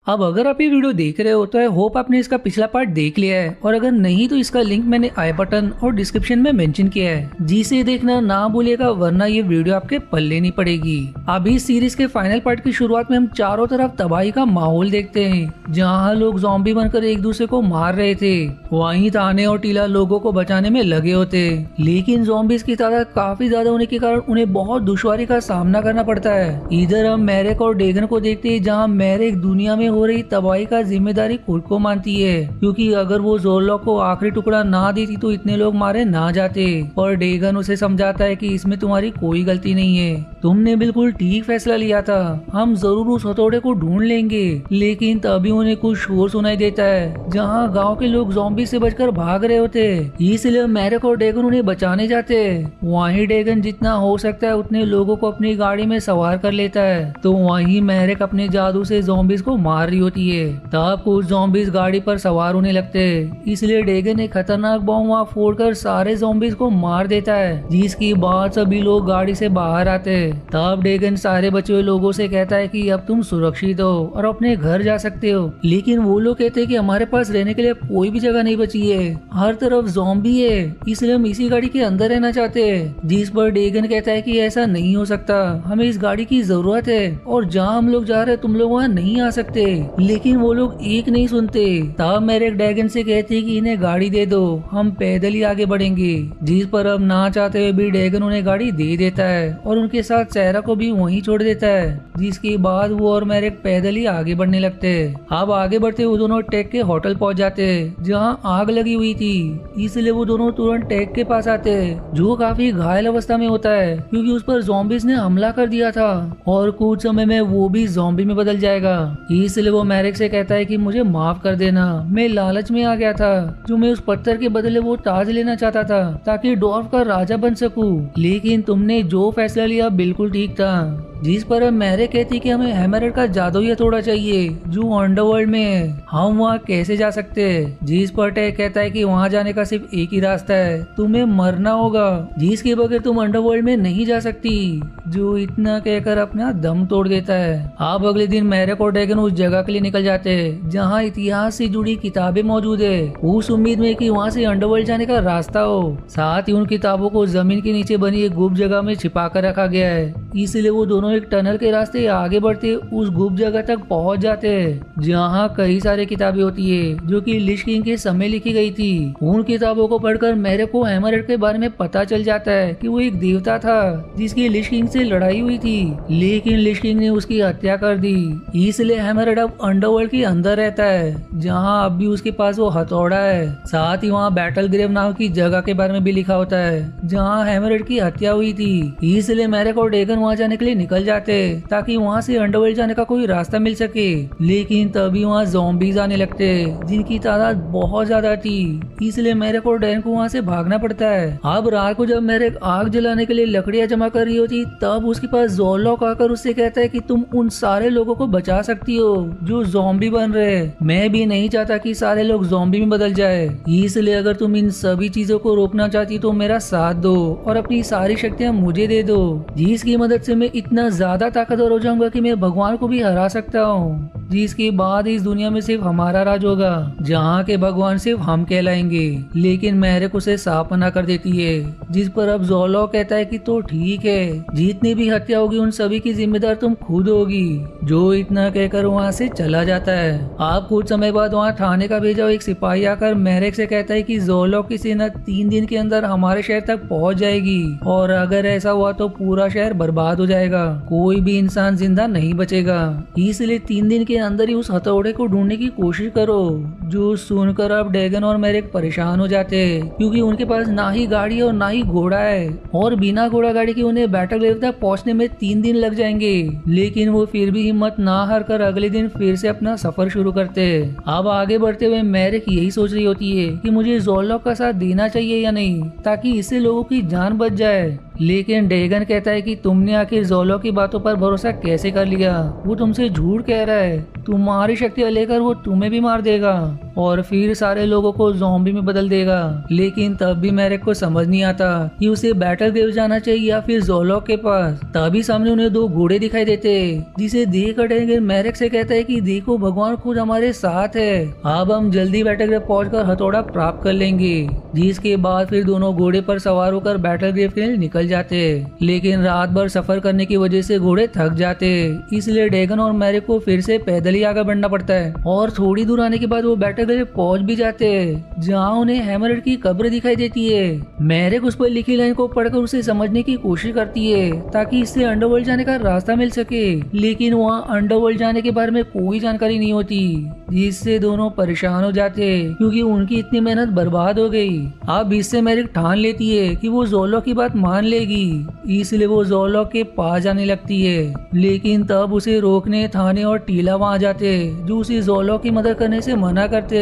अब अगर आप ये वीडियो देख रहे हो तो आई होप आपने इसका पिछला पार्ट देख लिया है, और अगर नहीं तो इसका लिंक मैंने आई बटन और डिस्क्रिप्शन में मेंशन किया है, जिसे देखना ना भूलिएगा वरना ये वीडियो आपके पल्ले नहीं पड़ेगी। अभी इस सीरीज के फाइनल पार्ट की शुरुआत में हम चारों तरफ तबाही का माहौल देखते हैं, जहाँ लोग ज़ॉम्बी बनकर एक दूसरे को मार रहे थे। वहीं ताने और टीला लोगों को बचाने में लगे होते, लेकिन ज़ॉम्बीज की तादाद काफी ज्यादा होने के कारण उन्हें बहुत दुश्वारी का सामना करना पड़ता है। इधर हम मैरेक और डेगन को देखते हैं, जहाँ मैरेक दुनिया में हो रही तबाही का जिम्मेदारी खुद को मानती है, क्योंकि अगर वो ज़ोरलॉक को आखिरी टुकड़ा ना देती तो इतने लोग मारे ना जाते। और डेगन उसे समझाता है कि इसमें तुम्हारी कोई गलती नहीं है, तुमने बिल्कुल ठीक फैसला लिया था, हम जरूर उस हथौड़े को ढूंढ लेंगे। लेकिन तभी उन्हें कुछ शोर सुनाई देता है, जहाँ गांव के लोग ज़ॉम्बी से बचकर भाग रहे होते, इसलिए मैरेक और डेगन उन्हें बचाने जाते। वहीं डेगन जितना हो सकता है उतने लोगों को अपनी गाड़ी में सवार कर लेता है, तो वहीं मैरेक अपने जादू से ज़ॉम्बीज को मार रही होती है। तब कुछ ज़ॉम्बीज गाड़ी पर सवार होने लगते, इसलिए डेगन एक खतरनाक बॉम्ब वहाँ फोड़कर सारे ज़ॉम्बीज को मार देता है, जिसकी बाद सभी लोग गाड़ी से बाहर आते। तब डेगन सारे बचे हुए लोगों से कहता है कि अब तुम सुरक्षित हो और अपने घर जा सकते हो, लेकिन वो लोग कहते हैं कि हमारे पास रहने के लिए कोई भी जगह नहीं बची है, हर तरफ ज़ॉम्बी है, इसलिए हम इसी गाड़ी के अंदर रहना चाहते हैं। जिस पर डेगन कहता है कि ऐसा नहीं हो सकता, हमें इस गाड़ी की जरूरत है और जहाँ हम लोग जा रहे हैं तुम लोग वहाँ नहीं आ सकते। लेकिन वो लोग एक नहीं सुनते। तब मैरेक डेगन से कहते हैं कि इन्हें गाड़ी दे दो, हम पैदल ही आगे बढ़ेंगे। जिस पर अब ना चाहते हुए भी डेगन उन्हें गाड़ी दे देता है और उनके साथ सैरा को भी वहीं छोड़ देता है, जिसके बाद वो और मैरेक पैदल ही आगे बढ़ने लगते। अब आगे बढ़ते वो दोनों टेक के होटल पहुंच जाते, जहाँ आग लगी हुई थी, इसलिए वो दोनों तुरंत टेक के पास आते, जो काफी घायल अवस्था में होता है, क्योंकि उस पर ज़ॉम्बीज ने हमला कर दिया था और कुछ समय में वो भी ज़ॉम्बी में बदल जाएगा। इसलिए वो मैरेक से कहता है कि मुझे माफ कर देना, मैं लालच में आ गया था, जो मैं उस पत्थर के बदले वो ताज लेना चाहता था ताकि डॉर्फ का राजा बन सकूं, लेकिन तुमने जो फैसला लिया बिल्कुल ठीक था। जिस पर अब मैरेक कहती कि हमें हैमरहेड का जादुई हथौड़ा चाहिए जो अंडरवर्ल्ड में है, हम वहाँ कैसे जा सकते हैं। जिस पर टेक कहता है कि वहाँ जाने का सिर्फ एक ही रास्ता है, तुम्हें मरना होगा, जिसके बगैर तुम अंडरवर्ल्ड में नहीं जा सकती। जो इतना कहकर अपना दम तोड़ देता है। अब अगले दिन मैरेक और डेगन उस जगह के लिए निकल जाते हैं जहाँ इतिहास से जुड़ी किताबें मौजूद है, उस उम्मीद में कि वहाँ से अंडरवर्ल्ड जाने का रास्ता हो। साथ ही उन किताबों को जमीन के नीचे बनी एक गुप्त जगह में छिपा कर रखा गया है, इसलिए वो दोनों एक टनल के रास्ते आगे बढ़ते उस गुप्त जगह तक पहुंच जाते हैं, जहाँ कई सारे किताबें होती है जो कि लिश किंग के समय लिखी गई थी। उन किताबों को पढ़कर मैरेक को हैमरहेड के बारे में पता चल जाता है कि वो एक देवता था जिसकी लिश किंग से लड़ाई हुई थी, लेकिन लिश किंग ने उसकी हत्या कर दी। इसलिए हैमरहेड अब अंडरवर्ल्ड के अंदर रहता है, जहाँ अब भी उसके पास वो हथौड़ा है। साथ ही वहाँ बैटल ग्रेव नाम की जगह के बारे में भी लिखा होता है जहाँ हैमरहेड की हत्या हुई थी। इसलिए मैरेक और डेगन वहाँ जाने के लिए निकल जाते ताकि वहाँ से अंडरवर्ल्ड जाने का कोई रास्ता मिल सके, लेकिन तभी वहाँ ज़ॉम्बीज आने लगते जिनकी तादाद बहुत ज्यादा थी, इसलिए मैरेक और डेगन को वहाँ से भागना पड़ता है। अब रात को जब मैरेक आग जलाने के लिए लकड़ियाँ जमा कर रही होती, तब उसके पास ज़ोरलॉक आकर उससे कहता है कि तुम उन सारे लोगों को बचा सकती हो जो ज़ॉम्बी बन रहे हैं। मैं भी नहीं चाहता कि सारे लोग ज़ॉम्बी में बदल जाए, इसलिए अगर तुम इन सभी चीजों को रोकना चाहती तो मेरा साथ दो और अपनी सारी शक्तियाँ मुझे दे दो, जिसकी मदद से मैं इतना ज्यादा ताकतवर हो जाऊंगा कि मैं भगवान को भी हरा सकता हूँ, जिसके बाद इस दुनिया में सिर्फ हमारा राज होगा, जहाँ के भगवान सिर्फ हम कहलाएंगे। लेकिन मैरेक उसे साफ मना कर देती है, जिस पर अब ज़ोरलॉक कहता है कि तो ठीक है, जितनी भी हत्या होगी उन सभी की जिम्मेदार तुम खुद होगी। जो इतना कहकर वहाँ से चला जाता है। आप कुछ समय बाद वहाँ थाने का भेजा एक सिपाही आकर मैरेक से कहता है कि ज़ोरलॉक की सेना 3 दिन के अंदर हमारे शहर तक पहुँच जाएगी, और अगर ऐसा हुआ तो पूरा शहर बर्बाद हो जाएगा, कोई भी इंसान जिंदा नहीं बचेगा, इसलिए 3 दिन के अंदर ही उस हथौड़े को ढूंढने की कोशिश करो। जो सुनकर अब डेगन और मैरेक परेशान हो जाते, क्योंकि उनके पास ना ही गाड़ी और ना ही घोड़ा है, और बिना घोड़ा गाड़ी के उन्हें बैटल ग्रेव तक पहुंचने में 3 दिन लग जाएंगे। लेकिन वो फिर भी हिम्मत ना हार कर अगले दिन फिर से अपना सफर शुरू करते। अब आगे बढ़ते हुए मैरेक यही सोच रही होती है कि मुझे ज़ोरलॉक का साथ देना चाहिए या नहीं, ताकि इससे लोगों की जान बच जाए। लेकिन डेगन कहता है कि तुमने आखिर ज़ोरलॉक की बातों पर भरोसा कैसे कर लिया, वो तुमसे झूठ कह रहा है। तुम्हारी शक्तियाँ लेकर वो तुम्हें भी मार देगा और फिर सारे लोगों को ज़ॉम्बी में बदल देगा। लेकिन तब भी मैरिक को समझ नहीं आता कि उसे बैटल ग्रेव जाना चाहिए या फिर ज़ोलॉक के पास। तभी सामने उन्हें दो घोड़े दिखाई देते, जिसे देख डेगन मैरिक से कहता है कि देखो भगवान खुद हमारे साथ है, अब हम जल्दी बैटल ग्रेव पहुंचकर हथौड़ा प्राप्त कर लेंगे। जिसके बाद फिर दोनों घोड़े पर सवार होकर बैटल ग्रेव के लिए निकल जाते। लेकिन रात भर सफर करने की वजह से घोड़े थक जाते, इसलिए डेगन और मैरिक को फिर से पैदल ही आगे बढ़ना पड़ता है। और थोड़ी दूर आने के बाद वो बैटल ग्रेव पहुंच भी जाते, जहाँ उन्हें हैमरहेड की कब्र दिखाई देती है। मैरिक उस पर लिखी लाइन को पढ़कर उसे समझने की कोशिश करती है ताकि इससे अंडरवर्ल्ड जाने का रास्ता मिल सके, लेकिन वहाँ अंडरवर्ल्ड जाने के बारे में कोई जानकारी नहीं होती, जिससे दोनों परेशान हो जाते क्योंकि उनकी इतनी मेहनत बर्बाद हो गई। अब इससे मैरिक ठान लेती है कि वो ज़ोलॉक की बात मान लेगी, इसलिए वो ज़ोलॉक के पास जाने लगती है। लेकिन तब उसे रोकने थाने और टीला वहाँ जाते, जो उसे ज़ोलॉक की मदद करने से मना करते।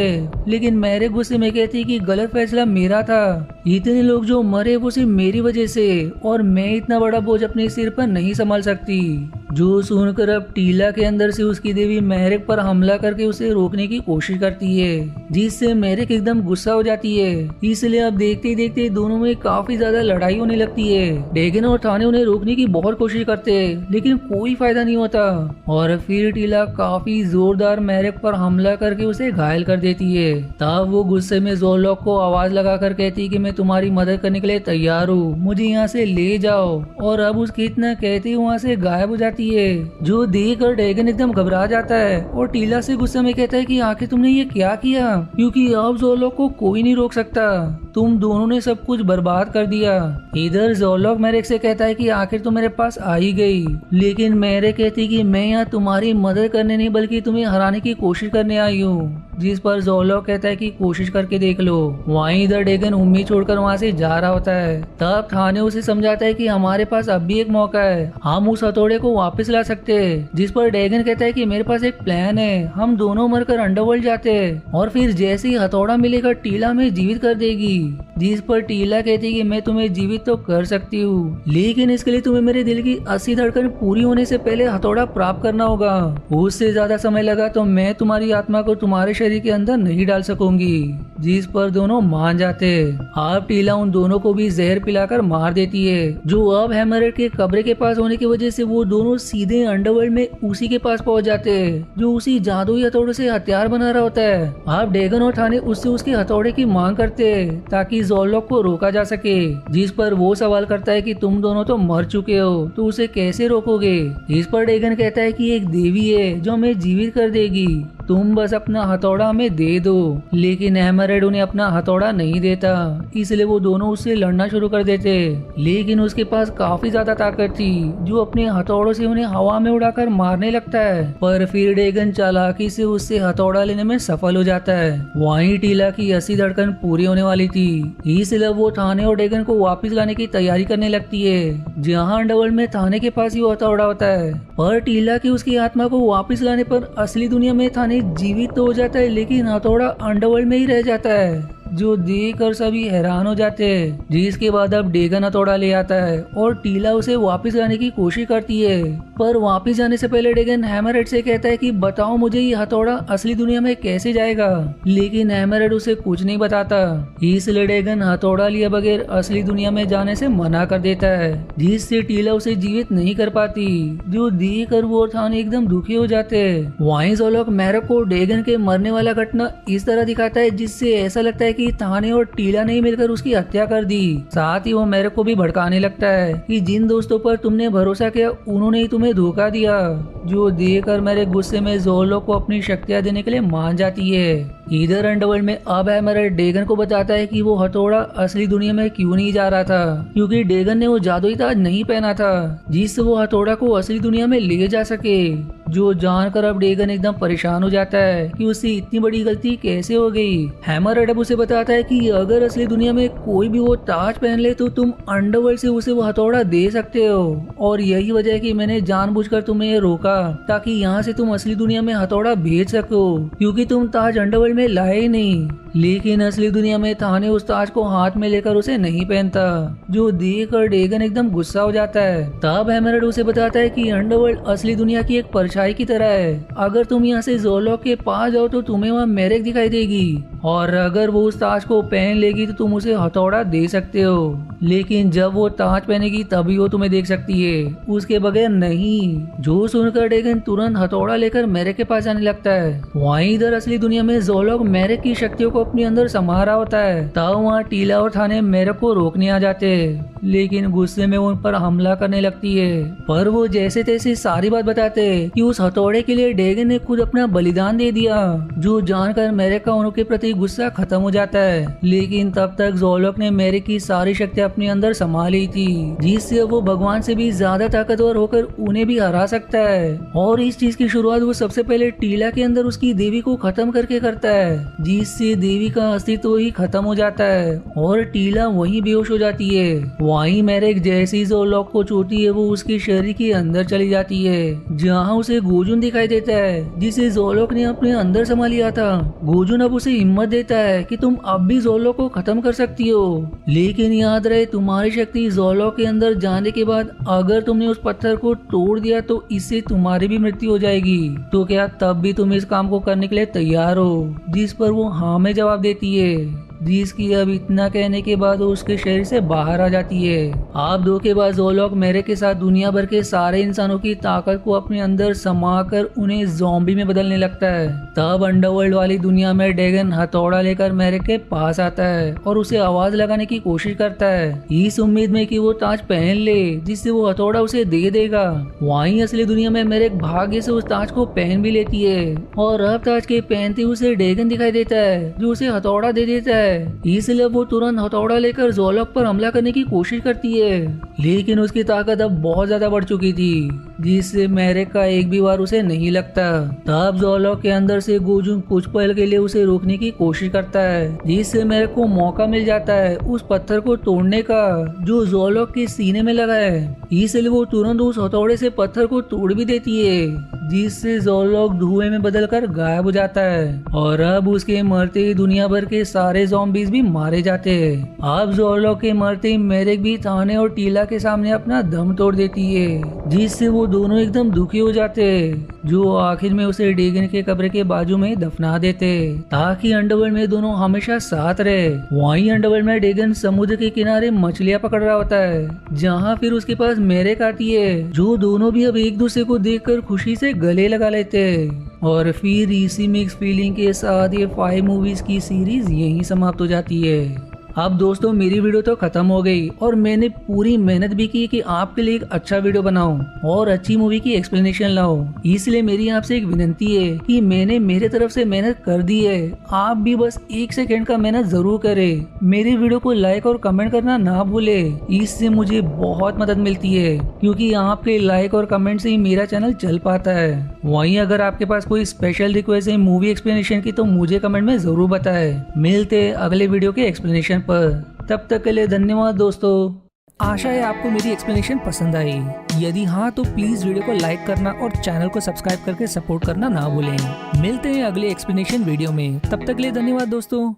लेकिन मैरिक गुस्से में कहती कि गलत फैसला मेरा था, इतने लोग जो मरे वो सिर्फ मेरी वजह से, और मैं इतना बड़ा बोझ अपने सिर पर नहीं संभाल सकती। जो सुनकर अब टीला के अंदर से उसकी देवी मैरिक पर हमला करके उसे रोकने की कोशिश करती है, जिससे मैरिक एकदम गुस्सा हो जाती है। इसलिए अब देखते देखते दोनों में काफी ज्यादा लड़ाई होने लगती है। डेगन और थाने उन्हें रोकने की बहुत कोशिश करते हैं, लेकिन कोई फायदा नहीं होता। और फिर टीला काफी जोरदार मैरिक पर हमला करके उसे घायल कर देती है। तब वो गुस्से में ज़ोलॉक को आवाज लगाकर कहती है कि मैं तुम्हारी मदद करने के लिए तैयार हूँ, मुझे यहाँ से ले जाओ। और अब उसकी इतना कहते ही वहाँ से गायब हो जाती है, जो देखकर डेगन एकदम घबरा जाता है और टीला से गुस्से में कहता है कि आखिर तुमने ये क्या किया, क्योंकि अब ज़ोलॉक को कोई नहीं रोक सकता, तुम दोनों ने सब कुछ बर्बाद कर दिया। इधर ज़ोलॉक मैरिक से कहता है कि आखिर तुम मेरे पास आ ही गई, लेकिन मैरिक कहती कि मैं यहाँ तुम्हारी मदद करने नहीं बल्कि तुम्हें हराने की कोशिश करने आई हूँ। जिस पर ज़ोलॉक कहता है कि कोशिश करके देख लो। वहीं इधर डेगन उम्मीद छोड़कर वहाँ से जा रहा होता है। तब थाने उसे समझाता है कि हमारे पास अब भी एक मौका है, हम उस हथौड़े को वापस ला सकते हैं। जिस पर डेगन कहता है कि मेरे पास एक प्लान है, हम दोनों मरकर अंडरवर्ल्ड जाते हैं और फिर जैसे ही हथौड़ा मिलेगा टीला में जीवित कर देगी। जिस पर टीला कहती है कि मैं तुम्हें जीवित तो कर सकती हूँ, लेकिन इसके लिए तुम्हें मेरे दिल की 80 धड़कन पूरी होने से पहले हथौड़ा प्राप्त करना होगा। उससे ज्यादा समय लगा तो मैं तुम्हारी आत्मा को तुम्हारे शरीर के अंदर नहीं डाल सकूंगी। जिस पर दोनों मान जाते। अब टीला उन दोनों को भी जहर पिलाकर मार देती है, जो अब हैमरहेड के कब्र के पास होने की वजह से वो दोनों सीधे अंडरवर्ल्ड में उसी के पास पहुंच जाते हैं, जो उसी जादुई हथौड़े से हथियार बना रहा होता है। अब डेगन और थाने उससे उसके हथौड़े की मांग करते हैं ताकि ज़ोलॉक को रोका जा सके। जिस पर वो सवाल करता है कि तुम दोनों तो मर चुके हो, तो उसे कैसे रोकोगे। इस पर डेगन कहता है कि एक देवी है जो हमें जीवित कर देगी, तुम बस अपना हथौड़ा हमें दे दो। लेकिन हैमरहेड उन्हें अपना हथौड़ा नहीं देता, इसलिए वो दोनों उससे लड़ना शुरू कर देते। लेकिन उसके पास काफी ज्यादा ताकत थी, जो अपने हथौड़ों से उन्हें हवा में उड़ाकर मारने लगता है। पर फिर डेगन चालाकी से उससे हथौड़ा लेने में सफल हो जाता है। वहीं टीला की 80 धड़कन पूरी होने वाली थी, इसलिए वो थाने और डेगन को वापस लाने की तैयारी करने लगती है, जहाँ अंडरवर्ल्ड में थाने के पास ही वो हथौड़ा होता है। पर टीला की उसकी आत्मा को वापस लाने पर असली दुनिया में थाने जीवित तो हो जाता है, लेकिन हथौड़ा अंडरवर्ल्ड में ही रह जाता है, जो देखकर सभी हैरान हो जाते हैं। जिसके बाद अब डेगन हथौड़ा ले आता है और टीला उसे वापस लाने की कोशिश करती है। पर वापस जाने से पहले डेगन हैमरहेड से कहता है कि बताओ मुझे ये हथौड़ा असली दुनिया में कैसे जाएगा। लेकिन हैमरहेड उसे कुछ नहीं बताता, इसलिए डेगन हथौड़ा लिए बगैर असली दुनिया में जाने से मना कर देता है, जिससे टीला उसे जीवित नहीं कर पाती, जो देखकर वो और थाने एकदम दुखी हो जाते हैं। वहीं ज़ोलॉक मैरिक को डेगन के मरने वाला घटना इस तरह दिखाता है जिससे ऐसा लगता है कि थाने और टीला ने मिलकर उसकी हत्या कर दी। साथ ही वो मैरिक को भी भड़काने लगता है कि जिन दोस्तों पर तुमने भरोसा किया उन्होंने ही तुम्हें धोखा दिया, जो देखकर मैरिक गुस्से में ज़ोलॉक को अपनी शक्तियां देने के लिए मान जाती है। इधर अंडरवर्ल्ड में अब हैमरहेड डेगन को बताता है कि वो हथौड़ा असली दुनिया में क्यों नहीं जा रहा था, क्योंकि डेगन ने वो जादुई ताज नहीं पहना था जिससे वो हथौड़ा को असली दुनिया में ले जा सके। जो जानकर अब डेगन एकदम परेशान हो जाता है कि उससे इतनी बड़ी गलती कैसे हो गई। हैमरहेड अब उसे बताता है कि अगर असली दुनिया में कोई भी वो ताज पहन ले तो तुम अंडरवर्ल्ड से उसे वो हथौड़ा दे सकते हो, और यही वजह है कि मैंने जानबूझकर तुम्हें ये रोका ताकि यहाँ से तुम असली दुनिया में हथौड़ा भेज सको, क्योंकि तुम ताज अंडरवर्ल्ड में लाए नहीं। लेकिन असली दुनिया में थाने उस ताज को हाथ में लेकर उसे नहीं पहनता, जो देखकर डेगन एकदम गुस्सा हो जाता है। तब हैमरड उसे बताता है कि अंडरवर्ल्ड असली दुनिया की एक परछाई की तरह है। अगर तुम यहाँ से ज़ोलॉक के पास जाओ तो तुम्हें वहाँ मेरेक दिखाई देगी, और अगर वो उस ताज को पहन लेगी तो तुम उसे हथौड़ा दे सकते हो, लेकिन जब वो ताज पहनेगी तभी वो तुम्हें देख सकती है, उसके बगैर नहीं। जो सुनकर डेगन तुरंत हथौड़ा लेकर मेरेक के पास जाने लगता है। वहीं इधर असली दुनिया में ज़ोलॉक मेरेक की शक्तियों को अपने अंदर समा रहा होता है। तब वहाँ टीला और थाने मेरेक को रोकने आ जाते हैं, लेकिन गुस्से में वो उन पर हमला करने लगती है। पर वो जैसे तैसे सारी बात बताते हैं कि उस हथौड़े के लिए डेगन ने खुद अपना बलिदान दे दिया, जो जानकर मेरेक का उनके प्रति गुस्सा खत्म हो जाता है। लेकिन तब तक ज़ोलॉक ने मेरेक की सारी शक्तियां अपने अंदर समा ली थी, जिससे वो भगवान से भी ज्यादा ताकतवर होकर उन्हें भी हरा सकता है। और इस चीज की शुरुआत वो सबसे पहले टीला के अंदर उसकी देवी को खत्म करके करता है, जिससे देवी का अस्तित्व ही खत्म हो जाता है और टीला वहीं बेहोश हो जाती है। वहीं मेरेक जैसे ही ज़ोलॉक को छूती है वो उसके शरीर के अंदर चली जाती है, जहाँ उसे गोजुन दिखाई देता है, जिसे ज़ोलॉक ने अपने अंदर समा लिया था। गोजुन अब उसे हिम्मत देता है कि तुम अब भी ज़ोलॉक को खत्म कर सकती हो, लेकिन याद रहे तुम्हारी शक्ति ज़ोलॉक के अंदर जाने के बाद अगर तुमने उस पत्थर को तोड़ दिया तो इससे तुम्हारी भी मृत्यु हो जाएगी। तो क्या तब भी तुम इस काम को करने के लिए तैयार हो? जिस पर वो हाँ में जवाब देती है, जिसकी अब इतना कहने के बाद वो उसके शरीर से बाहर आ जाती है। आप दो के बाद ज़ोलॉक मेरेक के साथ दुनिया भर के सारे इंसानों की ताकत को अपने अंदर समाकर उन्हें ज़ॉम्बी में बदलने लगता है। तब अंडरवर्ल्ड वाली दुनिया में डेगन हथौड़ा लेकर मेरेक के पास आता है और उसे आवाज लगाने की कोशिश करता है, इस उम्मीद में कि वो ताज पहन ले जिससे वो हथौड़ा उसे दे देगा। वहीं असली दुनिया में मेरेक भाग्य से उस ताज को पहन भी लेती है, और अब ताज के पहनते उसे डेगन दिखाई देता है, जो उसे हथौड़ा दे देता है। इसलिए वो तुरंत हथौड़ा लेकर ज़ोलॉक पर हमला करने की कोशिश करती है, लेकिन उसकी ताकत अब बहुत ज्यादा बढ़ चुकी थी, जिससे मेरेक का एक भी वार उसे नहीं लगता। तब ज़ोलॉक के अंदर से गोजुन कुछ पल के लिए उसे रोकने की कोशिश करता है, जिससे मेरेक को मौका मिल जाता है उस पत्थर को तोड़ने का जो ज़ोलॉक के सीने में लगा है। इसलिए वो तुरंत उस हथौड़े से पत्थर को तोड़ भी देती है, जिससे ज़ोलॉक धुएं में बदलकर गायब हो जाता है, और अब उसके मरते ही दुनिया भर के सारे ज़ॉम्बीज भी मारे जाते हैं। अब ज़ोलॉक के मरते ही मेरेक भी थाने और टीला के सामने अपना दम तोड़ देती है, जिससे वो दोनों एकदम दुखी हो जाते हैं, जो आखिर में उसे डेगन के कब्र के बाजू में दफना देते ताकि अंडरवर्ल्ड में दोनों हमेशा साथ रहे। वहीं अंडरवर्ल्ड में डेगन समुद्र के किनारे मछलियां पकड़ रहा होता है, जहाँ फिर उसके पास मेरेक आती है, जो दोनों भी अब एक दूसरे को देखकर खुशी से गले लगा लेते हैं। और फिर इसी मिक्स फीलिंग के साथ ये 5 मूवीज की सीरीज यहीं समाप्त हो जाती है। अब दोस्तों मेरी वीडियो तो खत्म हो गई और मैंने पूरी मेहनत भी की कि आपके लिए एक अच्छा वीडियो बनाऊं और अच्छी मूवी की एक्सप्लेनेशन लाऊं। इसलिए मेरी आपसे एक विनती है कि मैंने मेरे तरफ से मेहनत कर दी है, आप भी बस 1 सेकंड का मेहनत जरूर करें। मेरी वीडियो को लाइक और कमेंट करना ना भूले, इससे मुझे बहुत मदद मिलती है, क्योंकि आपके लाइक और कमेंट से ही मेरा चैनल चल पाता है। वहीं अगर आपके पास कोई स्पेशल रिक्वेस्ट है मूवी एक्सप्लेनेशन की तो मुझे कमेंट में जरूर बताएं। मिलते अगले वीडियो के एक्सप्लेनेशन पर, तब तक के लिए धन्यवाद दोस्तों। आशा है आपको मेरी एक्सप्लेनेशन पसंद आई। यदि हाँ तो प्लीज वीडियो को लाइक करना और चैनल को सब्सक्राइब करके सपोर्ट करना ना भूलें। मिलते हैं अगले एक्सप्लेनेशन वीडियो में, तब तक के लिए धन्यवाद दोस्तों।